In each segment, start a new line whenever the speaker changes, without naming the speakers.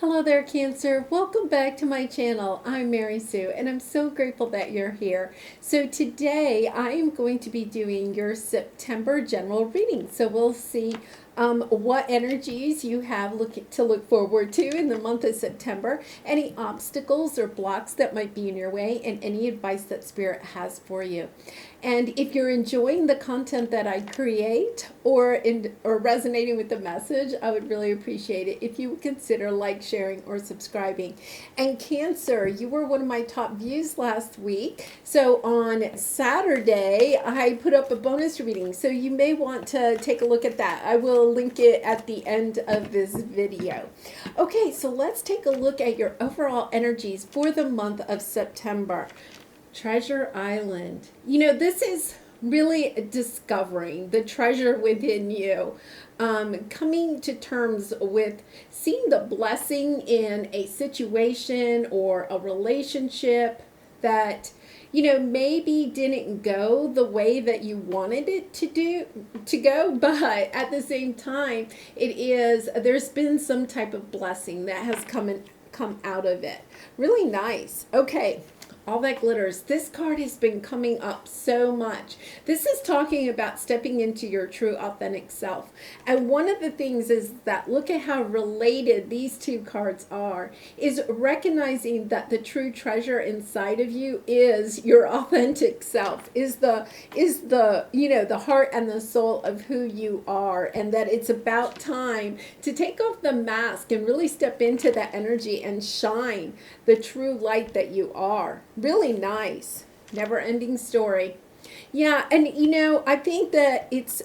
Hello there, Cancer. Welcome back to my channel. I'm Mary Sue, and I'm so grateful that you're here. So today I am going to be doing your September general reading. So we'll see what energies you have to look forward to in the month of September, any obstacles or blocks that might be in your way, and any advice that Spirit has for you. And if you're enjoying the content that I create or resonating with the message, I would really appreciate it if you would consider sharing, or subscribing. And Cancer, you were one of my top views last week. So on Saturday, I put up a bonus reading. So you may want to take a look at that. I will link it at the end of this video. Okay, so let's take a look at your overall energies for the month of September. Treasure Island. You know, this is really discovering the treasure within you. Coming to terms with seeing the blessing in a situation or a relationship that, you know, maybe didn't go the way that you wanted it to go, but at the same time, there's been some type of blessing that has come out of it. Really nice. Okay. All that glitters. This card has been coming up so much. This is talking about stepping into your true authentic self. And one of the things is that look at how related these two cards are, is recognizing that the true treasure inside of you is your authentic self, is the you know, the heart and the soul of who you are, and that it's about time to take off the mask and really step into that energy and shine the true light that you are. Really nice. Never ending story. Yeah, and you know, I think that it's,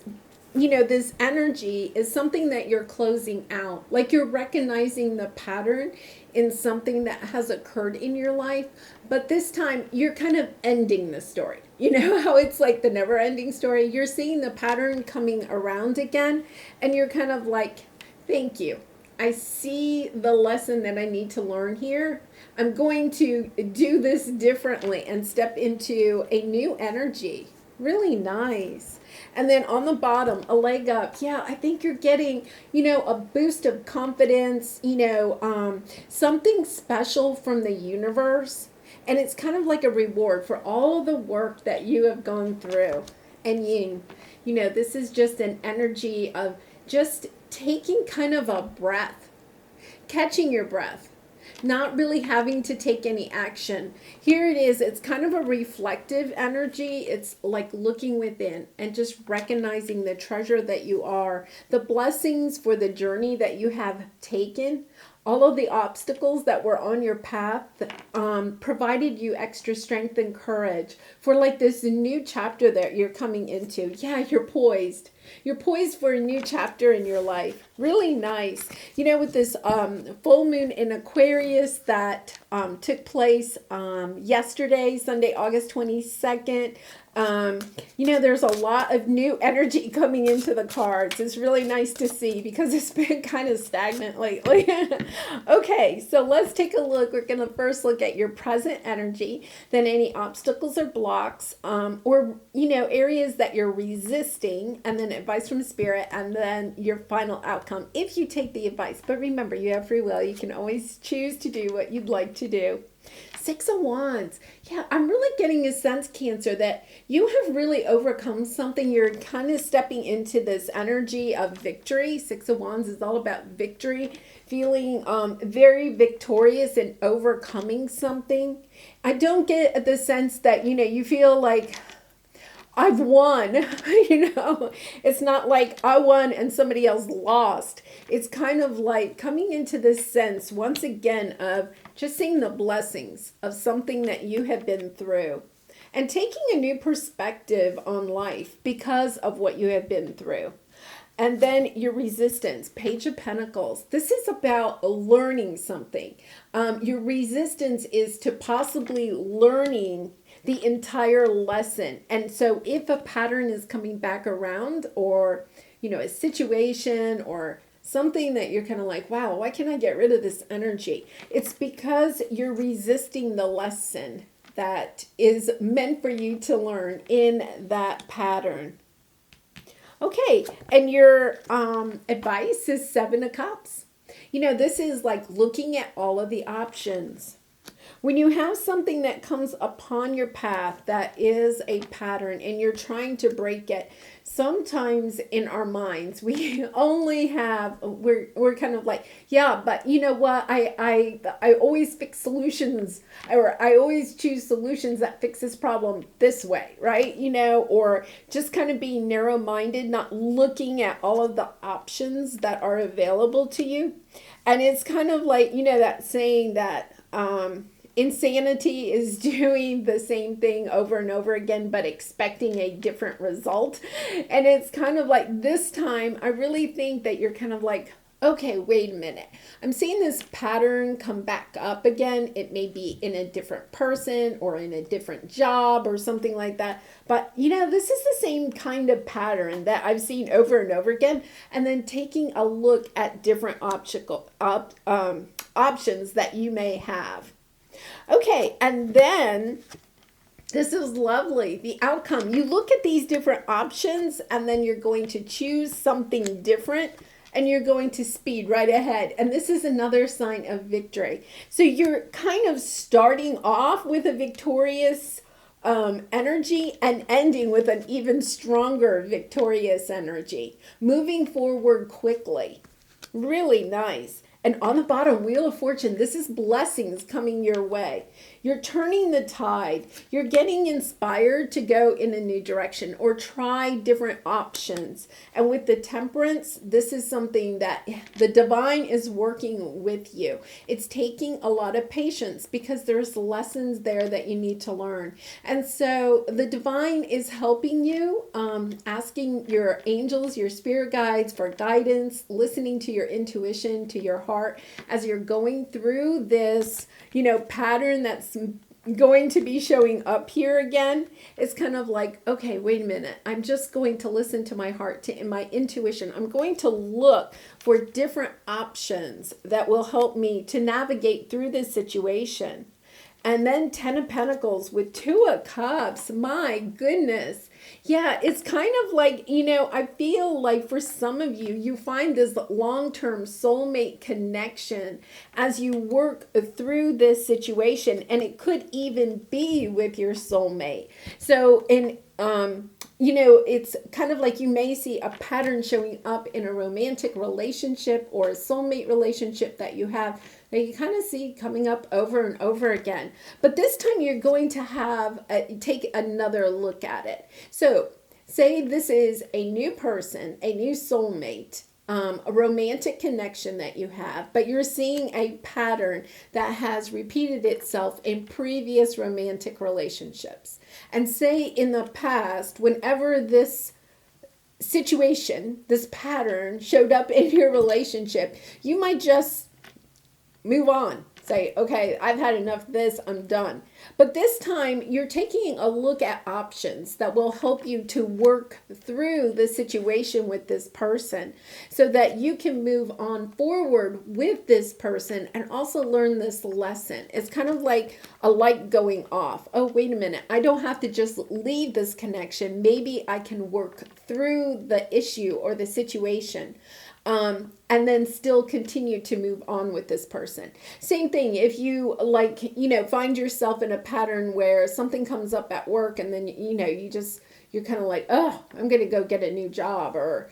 you know, this energy is something that you're closing out. Like you're recognizing the pattern in something that has occurred in your life, but this time you're kind of ending the story. You know how it's like the never ending story? You're seeing the pattern coming around again, and you're kind of like, thank you. I see the lesson that I need to learn here. I'm going to do this differently and step into a new energy. Really nice. And then on the bottom, a leg up. Yeah, I think you're getting, you know, a boost of confidence, you know, something special from the universe. And it's kind of like a reward for all of the work that you have gone through. And you know, this is just an energy of just taking kind of a breath, catching your breath, not really having to take any action. Here it is. It's kind of a reflective energy. It's like looking within and just recognizing the treasure that you are, the blessings for the journey that you have taken. All of the obstacles that were on your path provided you extra strength and courage for like this new chapter that you're coming into. Yeah, you're poised. You're poised for a new chapter in your life. Really nice. You know, with this full moon in Aquarius that took place yesterday, Sunday, August 22nd. You know, there's a lot of new energy coming into the cards. It's really nice to see because it's been kind of stagnant lately. Okay, so let's take a look. We're going to first look at your present energy, then any obstacles or blocks, or, you know, areas that you're resisting, and then advice from Spirit, and then your final outcome if you take the advice. But remember, you have free will. You can always choose to do what you'd like to do. Six of Wands. Yeah, I'm really getting a sense, Cancer, that you have really overcome something. You're kind of stepping into this energy of victory. Six of Wands is all about victory, feeling very victorious and overcoming something. I don't get the sense that, you know, you feel like I've won, you know, it's not like I won and somebody else lost. It's kind of like coming into this sense once again of just seeing the blessings of something that you have been through and taking a new perspective on life because of what you have been through. And then your resistance, Page of Pentacles. This is about learning something. Your resistance is to possibly learning the entire lesson. And so if a pattern is coming back around, or, you know, a situation or something that you're kind of like, wow, why can't I get rid of this energy? It's because you're resisting the lesson that is meant for you to learn in that pattern. Okay, and your advice is Seven of Cups. This is like looking at all of the options. When you have something that comes upon your path that is a pattern and you're trying to break it, sometimes in our minds we only have we're kind of like, yeah, but you know what, I always fix solutions, or I always choose solutions that fix this problem this way, right? Or just kind of being narrow-minded, not looking at all of the options that are available to you. And it's kind of like, that saying that insanity is doing the same thing over and over again, but expecting a different result. And it's kind of like this time, I really think that you're kind of like, okay, wait a minute. I'm seeing this pattern come back up again. It may be in a different person or in a different job or something like that. But, this is the same kind of pattern that I've seen over and over again. And then taking a look at different options that you may have. Okay, and then this is lovely. The outcome. You look at these different options and then you're going to choose something different and you're going to speed right ahead. And this is another sign of victory. So you're kind of starting off with a victorious energy and ending with an even stronger victorious energy. Moving forward quickly. Really nice. And on the bottom, Wheel of Fortune, this is blessings coming your way. You're turning the tide. You're getting inspired to go in a new direction or try different options. And with the Temperance, this is something that the divine is working with you. It's taking a lot of patience because there's lessons there that you need to learn. And so the divine is helping you, asking your angels, your spirit guides for guidance, listening to your intuition, to your heart as you're going through this, pattern that's going to be showing up here again. It's kind of like, okay, wait a minute. I'm just going to listen to my heart, to my intuition. I'm going to look for different options that will help me to navigate through this situation. And then 10 of Pentacles with 2 of Cups. My goodness. Yeah, it's kind of like, I feel like for some of you, you find this long-term soulmate connection as you work through this situation. And it could even be with your soulmate. So, it's kind of like you may see a pattern showing up in a romantic relationship or a soulmate relationship that you have, that you kind of see coming up over and over again. But this time you're going to take another look at it. So say this is a new person, a new soulmate, a romantic connection that you have, but you're seeing a pattern that has repeated itself in previous romantic relationships. And say in the past, whenever this situation, this pattern showed up in your relationship, you might just move on. Say, okay, I've had enough of this, I'm done. But this time you're taking a look at options that will help you to work through the situation with this person so that you can move on forward with this person and also learn this lesson. It's kind of like a light going off. Oh, wait a minute. I don't have to just leave this connection. Maybe I can work through the issue or the situation. And then still continue to move on with this person. Same thing, if you find yourself in a pattern where something comes up at work and then, you're kind of like, oh, I'm going to go get a new job, or,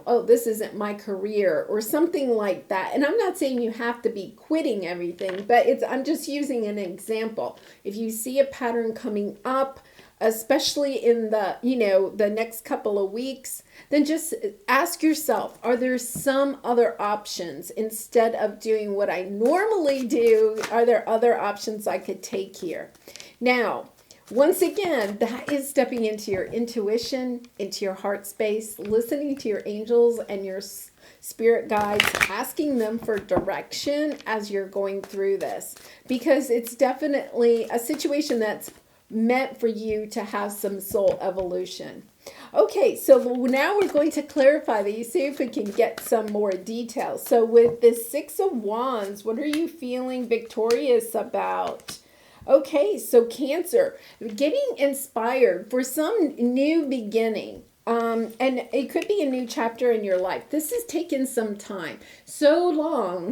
oh, this isn't my career, or something like that. And I'm not saying you have to be quitting everything, but I'm just using an example. If you see a pattern coming up, especially in the next couple of weeks, then just ask yourself, are there some other options instead of doing what I normally do? Are there other options I could take here? Now, once again, that is stepping into your intuition, into your heart space, listening to your angels and your spirit guides, asking them for direction as you're going through this, because it's definitely a situation that's meant for you to have some soul evolution. Okay, so now we're going to clarify these, see if we can get some more details. So with this 6 of Wands, what are you feeling victorious about? Okay, so Cancer, getting inspired for some new beginning. And it could be a new chapter in your life. This has taken some time, so long,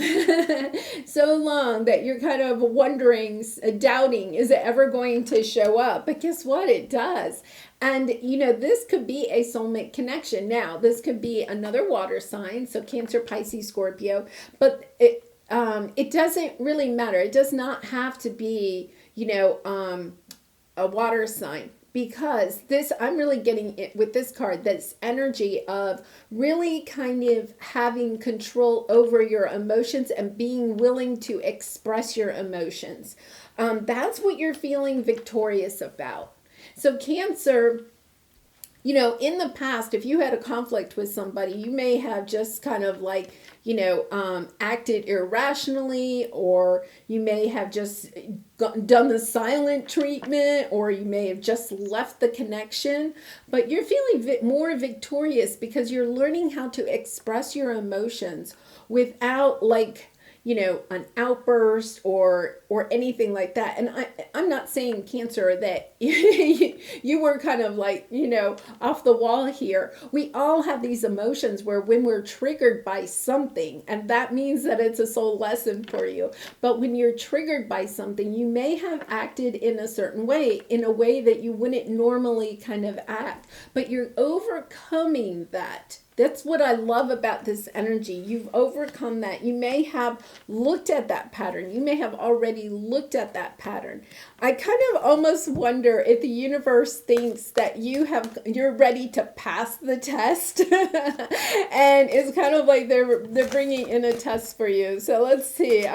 so long that you're kind of wondering, doubting, is it ever going to show up? But guess what? It does. And, this could be a soulmate connection. Now, this could be another water sign, so Cancer, Pisces, Scorpio, but it doesn't really matter. It does not have to be, a water sign. Because I'm really getting it with this card, this energy of really kind of having control over your emotions and being willing to express your emotions. That's what you're feeling victorious about. So Cancer, in the past, if you had a conflict with somebody, you may have just kind of like, acted irrationally, or you may have just done the silent treatment, or you may have just left the connection. But you're feeling more victorious because you're learning how to express your emotions without an outburst or anything like that. And I'm not saying, Cancer, that you were kind of off the wall here. We all have these emotions where when we're triggered by something, and that means that it's a soul lesson for you. But when you're triggered by something, you may have acted in a certain way, in a way that you wouldn't normally kind of act, but you're overcoming that. That's what I love about this energy. You've overcome that. You may have looked at that pattern. You may have already looked at that pattern. I kind of almost wonder if the universe thinks that you're ready to pass the test, and it's kind of like they're bringing in a test for you. So let's see.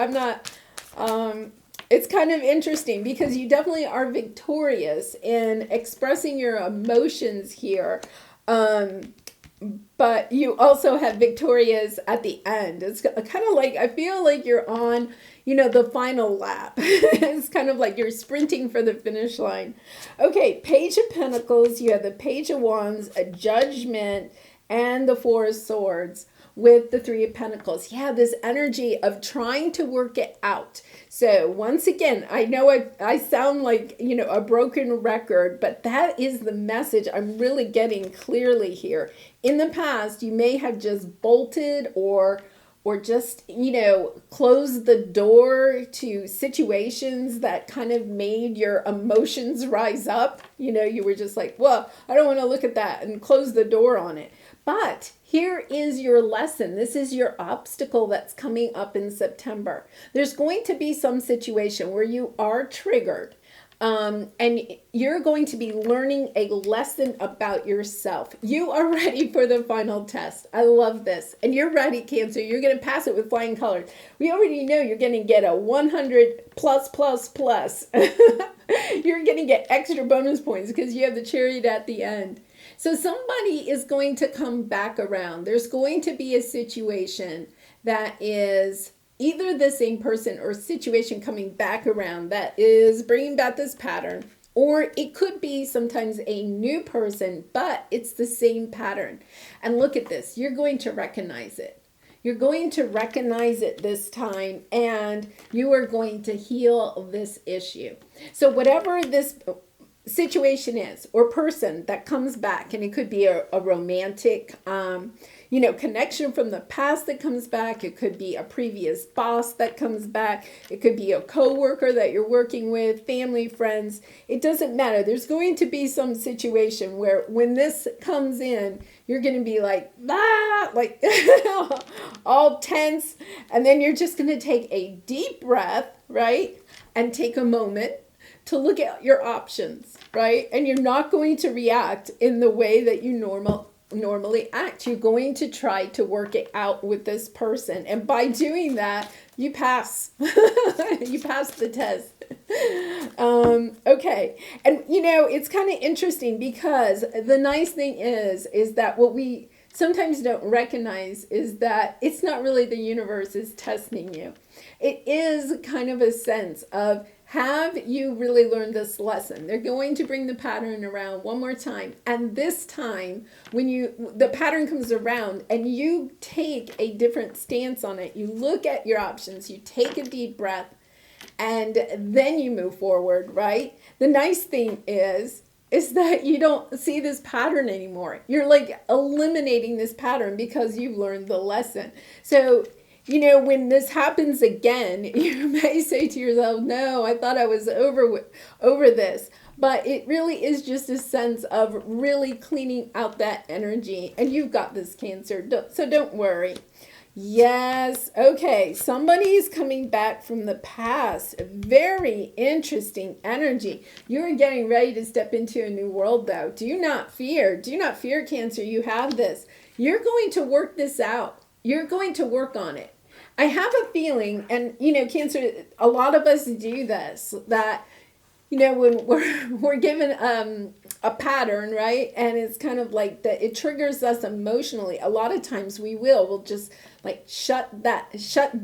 It's kind of interesting because you definitely are victorious in expressing your emotions here. But you also have victorious at the end. It's kind of like, I feel like you're on, the final lap. It's kind of like you're sprinting for the finish line. Okay, Page of Pentacles. You have the Page of Wands, a Judgment, and the Four of Swords with the Three of Pentacles. Yeah, this energy of trying to work it out. So once again, I know I sound like, a broken record, but that is the message I'm really getting clearly here. In the past, you may have just bolted or just, closed the door to situations that kind of made your emotions rise up. You were just like, well, I don't want to look at that, and close the door on it. But here is your lesson. This is your obstacle that's coming up in September. There's going to be some situation where you are triggered, and you're going to be learning a lesson about yourself. You are ready for the final test. I love this. And you're ready, Cancer. You're going to pass it with flying colors. We already know you're going to get a 100 plus. You're going to get extra bonus points because you have the Chariot at the end. So somebody is going to come back around. There's going to be a situation that is either the same person or situation coming back around that is bringing back this pattern. Or it could be sometimes a new person, but it's the same pattern. And look at this. You're going to recognize it. You're going to recognize it this time, and you are going to heal this issue. So whatever this situation is or person that comes back, and it could be a romantic connection from the past that comes back. It could be a previous boss that comes back. It could be a coworker that you're working with, family, friends. It doesn't matter. There's going to be some situation where when this comes in, you're going to be like all tense, and then you're just going to take a deep breath, right? And take a moment to look at your options, right? And you're not going to react in the way that you normally act. You're going to try to work it out with this person. And by doing that, you pass. You pass the test. Okay. And, it's kind of interesting because the nice thing is that what we sometimes don't recognize is that it's not really the universe is testing you. It is kind of a sense of, have you really learned this lesson? They're going to bring the pattern around one more time. And this time, when the pattern comes around and you take a different stance on it, you look at your options, you take a deep breath, and then you move forward, right? The nice thing is is that you don't see this pattern anymore. You're like eliminating this pattern because you've learned the lesson. So, when this happens again, you may say to yourself, "No, I thought I was over this." But it really is just a sense of really cleaning out that energy, and you've got this, Cancer. So don't worry. Yes. Okay. Somebody's coming back from the past. Very interesting energy. You're getting ready to step into a new world, though. Do not fear. Do not fear, Cancer. You have this. You're going to work this out. You're going to work on it. I have a feeling, and Cancer, a lot of us do this, that when we're given a pattern, right, and it's kind of like that, it triggers us emotionally. A lot of times we'll just like shut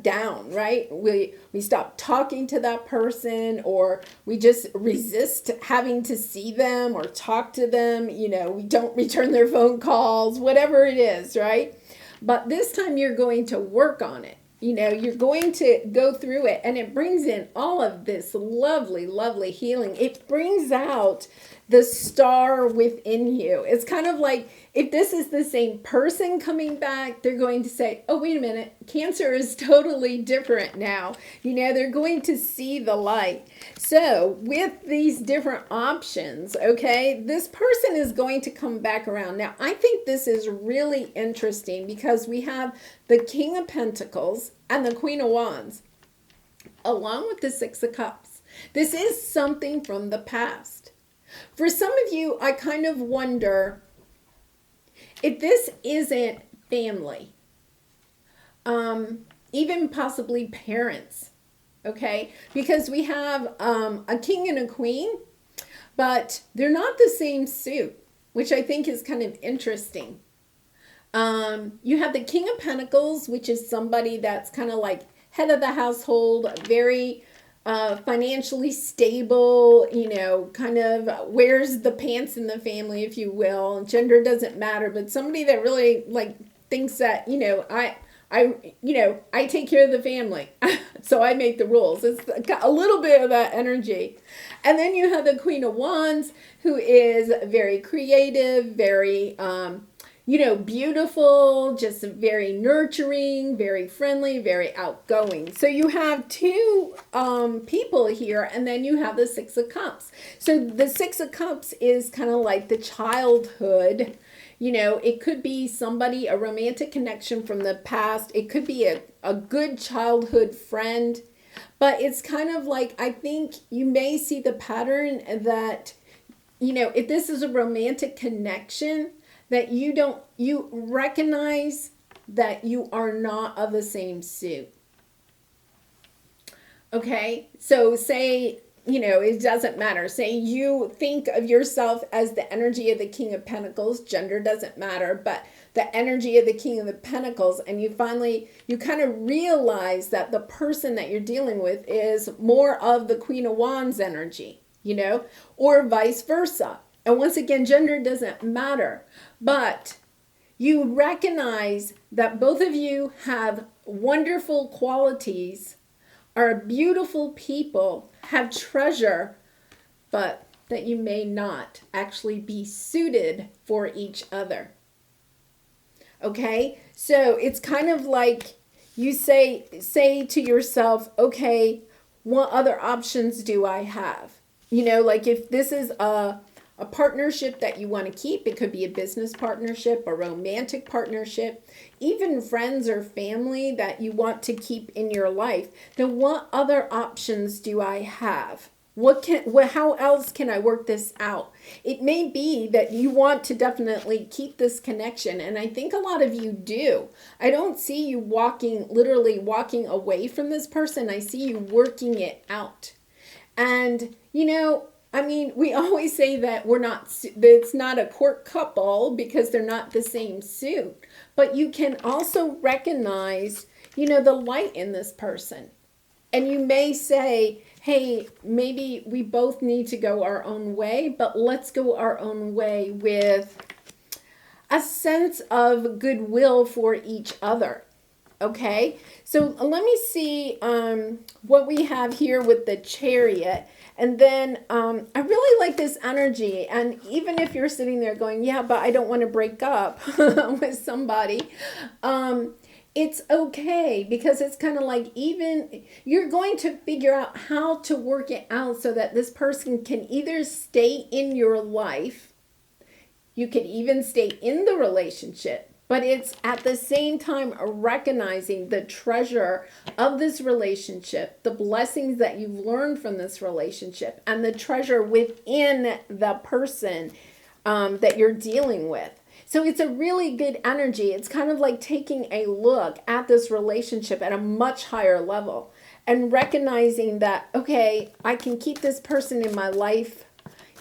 down, right? We stop talking to that person, or we just resist having to see them or talk to them. We don't return their phone calls, whatever it is, right? But this time you're going to work on it. You're going to go through it, and it brings in all of this lovely, lovely healing. It brings out the star within you. It's kind of like, if this is the same person coming back, they're going to say, "Oh, wait a minute, Cancer is totally different now." They're going to see the light. So with these different options, okay, this person is going to come back around. Now, I think this is really interesting because we have the King of Pentacles and the Queen of Wands, along with the Six of Cups. This is something from the past. For some of you, I kind of wonder if this isn't family, even possibly parents, okay? Because we have a king and a queen, but they're not the same suit, which I think is kind of interesting. You have the King of Pentacles, which is somebody that's kind of like head of the household, very financially stable, kind of wears the pants in the family, if you will. Gender doesn't matter, but somebody that really like thinks that, I take care of the family, so I make the rules. It's got a little bit of that energy. And then you have the Queen of Wands, who is very creative, very beautiful, just very nurturing, very friendly, very outgoing. So you have two people here, and then you have the Six of Cups. So the Six of Cups is kind of like the childhood. It could be somebody, a romantic connection from the past. It could be a good childhood friend. But it's kind of like, I think you may see the pattern that, if this is a romantic connection, that you recognize that you are not of the same suit. Okay, so say, it doesn't matter. Say you think of yourself as the energy of the King of Pentacles, gender doesn't matter, but the energy of the King of the Pentacles, and you kind of realize that the person that you're dealing with is more of the Queen of Wands energy, or vice versa. And once again, gender doesn't matter, but you recognize that both of you have wonderful qualities, are beautiful people, have treasure, but that you may not actually be suited for each other. Okay? So it's kind of like you say to yourself, okay, what other options do I have? Like if this is a partnership that you want to keep, it could be a business partnership, a romantic partnership, even friends or family that you want to keep in your life, then what other options do I have? How else can I work this out? It may be that you want to definitely keep this connection, and I think a lot of you do. I don't see you literally walking away from this person. I see you working it out. And, we always say that it's not a court couple because they're not the same suit. But you can also recognize, the light in this person. And you may say, hey, maybe we both need to go our own way, but let's go our own way with a sense of goodwill for each other. Okay? So let me see, what we have here with the Chariot. And then I really like this energy. And even if you're sitting there going, yeah, but I don't want to break up with somebody, it's okay, because it's kind of like, even you're going to figure out how to work it out so that this person can either stay in your life, you could even stay in the relationship, but it's at the same time recognizing the treasure of this relationship, the blessings that you've learned from this relationship, and the treasure within the person that you're dealing with. So it's a really good energy. It's kind of like taking a look at this relationship at a much higher level and recognizing that, okay, I can keep this person in my life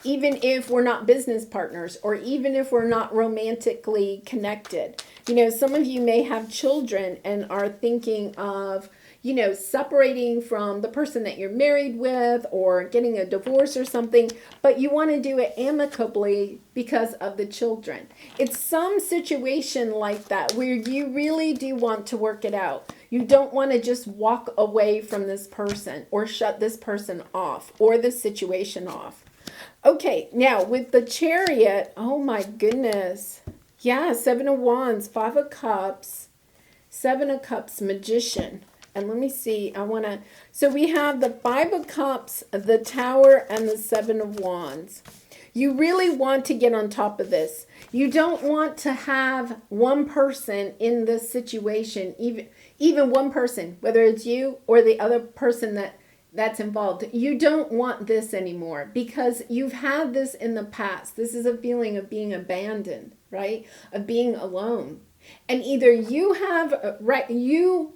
even if we're not business partners, or even if we're not romantically connected. You know, some of you may have children and are thinking of, you know, separating from the person that you're married with, or getting a divorce or something, but you want to do it amicably because of the children. It's some situation like that where you really do want to work it out. You don't want to just walk away from this person or shut this person off or the situation off. Okay, now with the Chariot, oh my goodness. Yeah, 7 of Wands, 5 of Cups, 7 of Cups, Magician. And let me see, so we have the 5 of Cups, the Tower, and the 7 of Wands. You really want to get on top of this. You don't want to have one person in this situation, even one person, whether it's you or the other person that's involved. You don't want this anymore, because you've had this in the past. This is a feeling of being abandoned, right? Of being alone. And either you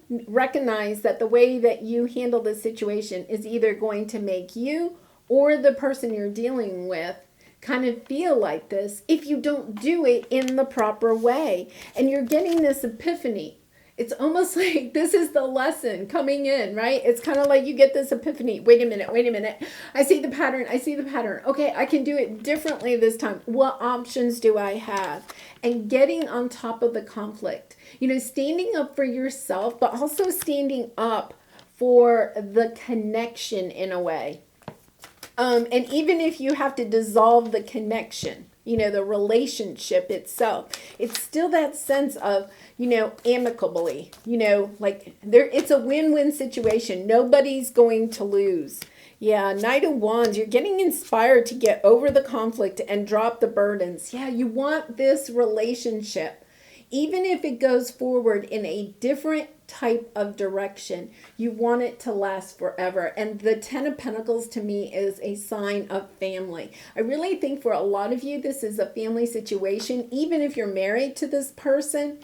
recognize that the way that you handle this situation is either going to make you or the person you're dealing with kind of feel like this if you don't do it in the proper way. And you're getting this epiphany. It's almost like this is the lesson coming in, right? It's kind of like you get this epiphany. Wait a minute. I see the pattern. Okay, I can do it differently this time. What options do I have? And getting on top of the conflict. You know, standing up for yourself, but also standing up for the connection in a way. And even if you have to dissolve the connection, you know, the relationship itself, it's still that sense of, you know, amicably, you know, like it's a win-win situation. Nobody's going to lose. Yeah, Knight of Wands, you're getting inspired to get over the conflict and drop the burdens. Yeah, you want this relationship, even if it goes forward in a different type of direction, you want it to last forever. And the 10 of Pentacles to me is a sign of family. I really think for a lot of you, this is a family situation. Even if you're married to this person,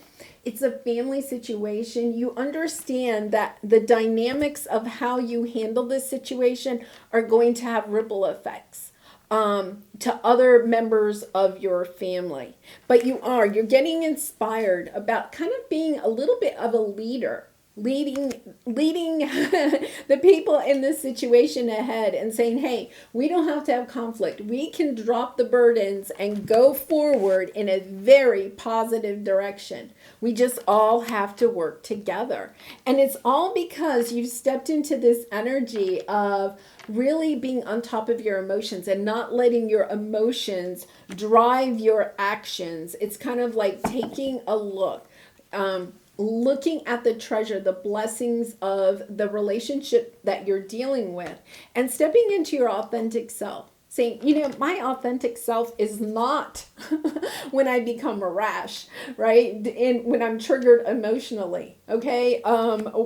it's a family situation. You understand that the dynamics of how you handle this situation are going to have ripple effects to other members of your family. But you're getting inspired about kind of being a little bit of a leader, leading the people in this situation ahead and saying, hey, we don't have to have conflict. We can drop the burdens and go forward in a very positive direction. We just all have to work together. And it's all because you've stepped into this energy of really being on top of your emotions and not letting your emotions drive your actions. It's kind of like taking a look, looking at the treasure, the blessings of the relationship that you're dealing with, and stepping into your authentic self. Saying, you know, my authentic self is not when I become rash, right? And when I'm triggered emotionally, okay?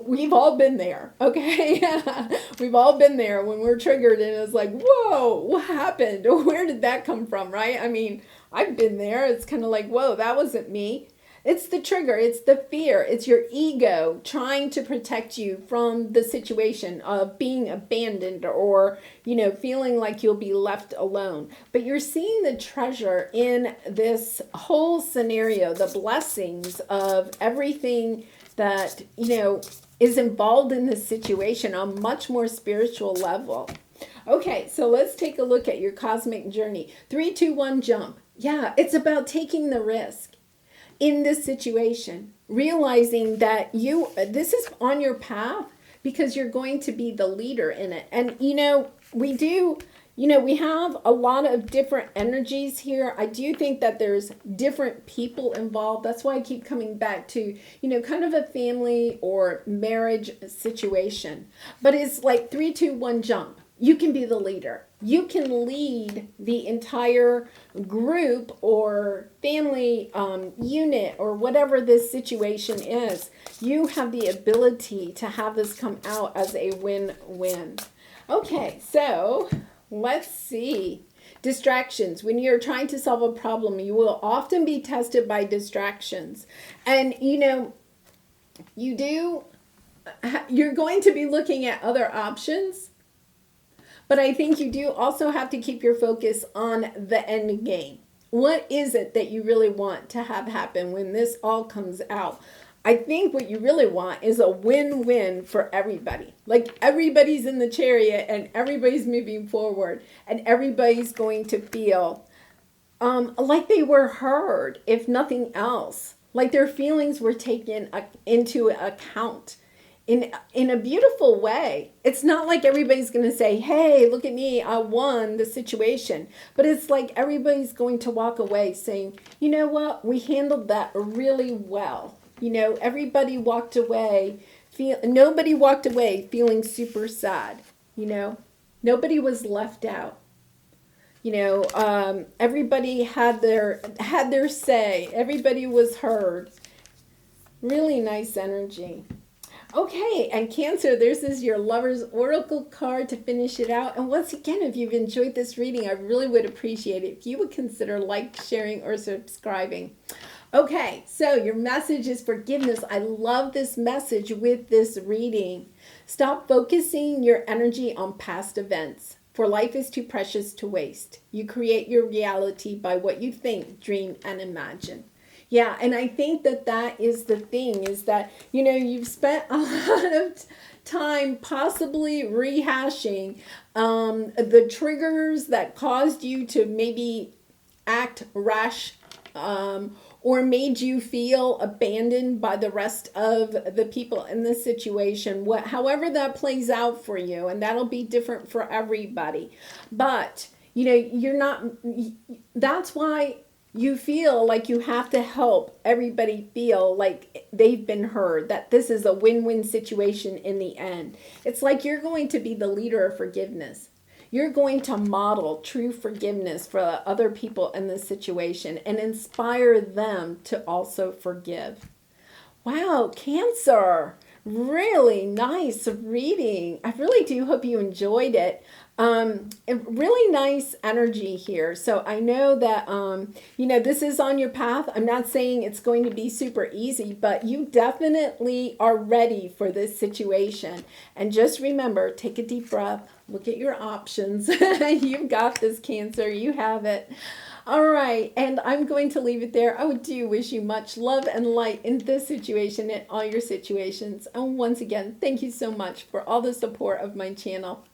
We've all been there, okay? We've all been there when we're triggered and it's like, whoa, what happened? Where did that come from, right? I mean, I've been there. It's kind of like, whoa, that wasn't me. It's the trigger. It's the fear. It's your ego trying to protect you from the situation of being abandoned or, you know, feeling like you'll be left alone. But you're seeing the treasure in this whole scenario, the blessings of everything that, you know, is involved in this situation on a much more spiritual level. Okay, so let's take a look at your cosmic journey. 3, 2, 1, jump. Yeah, it's about taking the risk in this situation, realizing that this is on your path because you're going to be the leader in it. And, we have a lot of different energies here. I do think that there's different people involved. That's why I keep coming back to, kind of a family or marriage situation. But it's like 3, 2, 1, jump. You can be the leader. You can lead the entire group or family unit or whatever this situation is. You have the ability to have this come out as a win-win. Okay, so let's see. Distractions. When you're trying to solve a problem, you will often be tested by distractions. And, you're going to be looking at other options. But I think you do also have to keep your focus on the end game. What is it that you really want to have happen when this all comes out? I think what you really want is a win-win for everybody. Like everybody's in the chariot and everybody's moving forward and everybody's going to feel like they were heard, if nothing else. Like their feelings were taken into account. In a beautiful way. It's not like everybody's going to say, hey, look at me, I won the situation. But it's like everybody's going to walk away saying, you know what, we handled that really well. Everybody walked away, nobody walked away feeling super sad. Nobody was left out. Everybody had their say. Everybody was heard. Really nice energy. Okay, and Cancer, this is your Lover's Oracle card to finish it out. And once again, if you've enjoyed this reading, I really would appreciate it if you would consider sharing, or subscribing. Okay, so your message is forgiveness. I love this message with this reading. Stop focusing your energy on past events, for life is too precious to waste. You create your reality by what you think, dream, and imagine. Yeah, and I think that is the thing, is that, you've spent a lot of time possibly rehashing the triggers that caused you to maybe act rash or made you feel abandoned by the rest of the people in this situation. However that plays out for you, and that'll be different for everybody. But, that's why you feel like you have to help everybody feel like they've been heard, that this is a win-win situation in the end. It's like you're going to be the leader of forgiveness. You're going to model true forgiveness for other people in this situation and inspire them to also forgive. Wow, Cancer, really nice reading. I really do hope you enjoyed it. Really nice energy here. So I know that, this is on your path. I'm not saying it's going to be super easy, but you definitely are ready for this situation. And just remember, take a deep breath, look at your options. You've got this, Cancer. You have it. All right, and I'm going to leave it there. I do wish you much love and light in this situation and all your situations. And once again, thank you so much for all the support of my channel.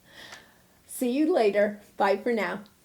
See you later. Bye for now.